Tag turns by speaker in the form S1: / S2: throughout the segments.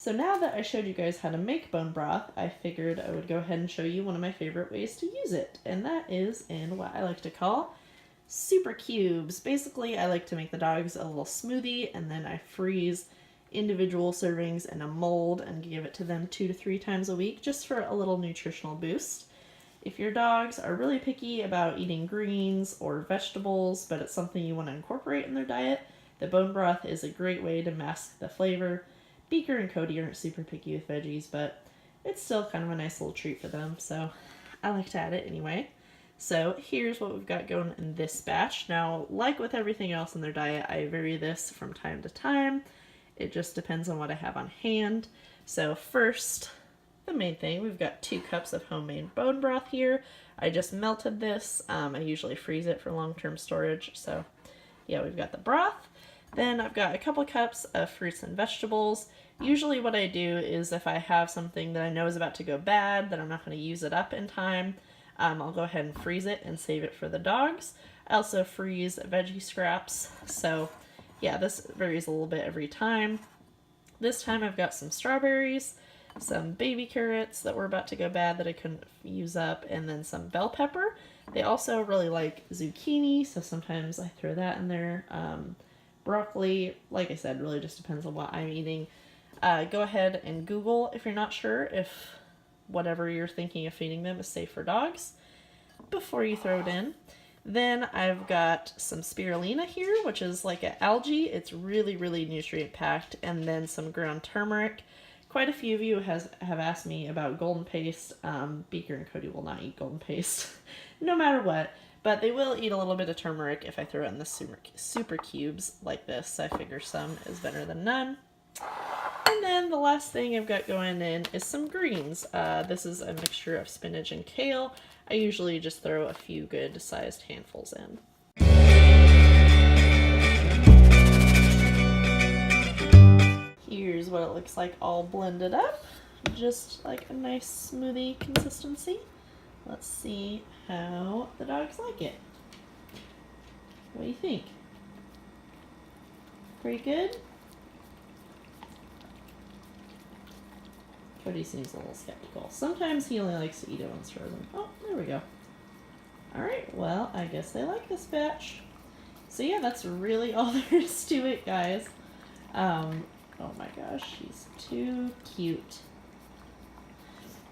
S1: So now that I showed you guys how to make bone broth, I figured I would go ahead and show you one of my favorite ways to use it, and that is in what I like to call super cubes. Basically, I like to make the dogs a little smoothie, and then I freeze individual servings in a mold and give it to them 2 to 3 times a week just for a little nutritional boost. If your dogs are really picky about eating greens or vegetables, but it's something you want to incorporate in their diet, the bone broth is a great way to mask the flavor. Beaker and Cody aren't super picky with veggies, but it's still kind of a nice little treat for them, so I like to add it anyway. So here's what we've got going in this batch. Now, like with everything else in their diet, I vary this from time to time. It just depends on what I have on hand. So first, the main thing, we've got 2 cups of homemade bone broth here. I just melted this. I usually freeze it for long-term storage, so yeah, we've got the broth. Then I've got a couple cups of fruits and vegetables. Usually what I do is if I have something that I know is about to go bad, that I'm not going to use it up in time, I'll go ahead and freeze it and save it for the dogs. I also freeze veggie scraps, so yeah, this varies a little bit every time. This time I've got some strawberries, some baby carrots that were about to go bad that I couldn't use up, and then some bell pepper. They also really like zucchini, so sometimes I throw that in there. Broccoli, like I said, really just depends on what I'm eating. Go ahead and Google if you're not sure if whatever you're thinking of feeding them is safe for dogs before you throw it in. Then I've got some spirulina here, which is like an algae. It's really, really nutrient packed. And then some ground turmeric. Quite a few of you have asked me about golden paste. Beaker and Cody will not eat golden paste, no matter what. But they will eat a little bit of turmeric if I throw it in the super cubes like this. I figure some is better than none. And then the last thing I've got going in is some greens. This is a mixture of spinach and kale. I usually just throw a few good sized handfuls in. Here's what it looks like all blended up. Just like a nice smoothie consistency. Let's see how the dogs like it. What do you think? Pretty good? Cody seems a little skeptical. Sometimes he only likes to eat it once frozen. Oh, there we go. Alright, well, I guess they like this batch. So yeah, that's really all there is to it, guys. Oh my gosh, she's too cute.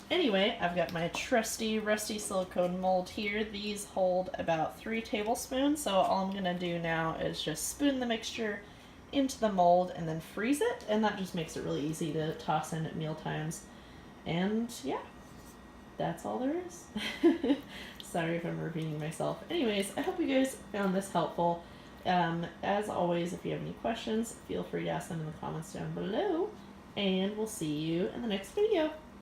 S1: Anyway, I've got my trusty, rusty silicone mold here. These hold about 3 tablespoons, so all I'm going to do now is just spoon the mixture into the mold and then freeze it, and that just makes it really easy to toss in at meal times. And yeah, that's all there is. Sorry if I'm repeating myself. Anyways, I hope you guys found this helpful. As always, if you have any questions, feel free to ask them in the comments down below, and we'll see you in the next video.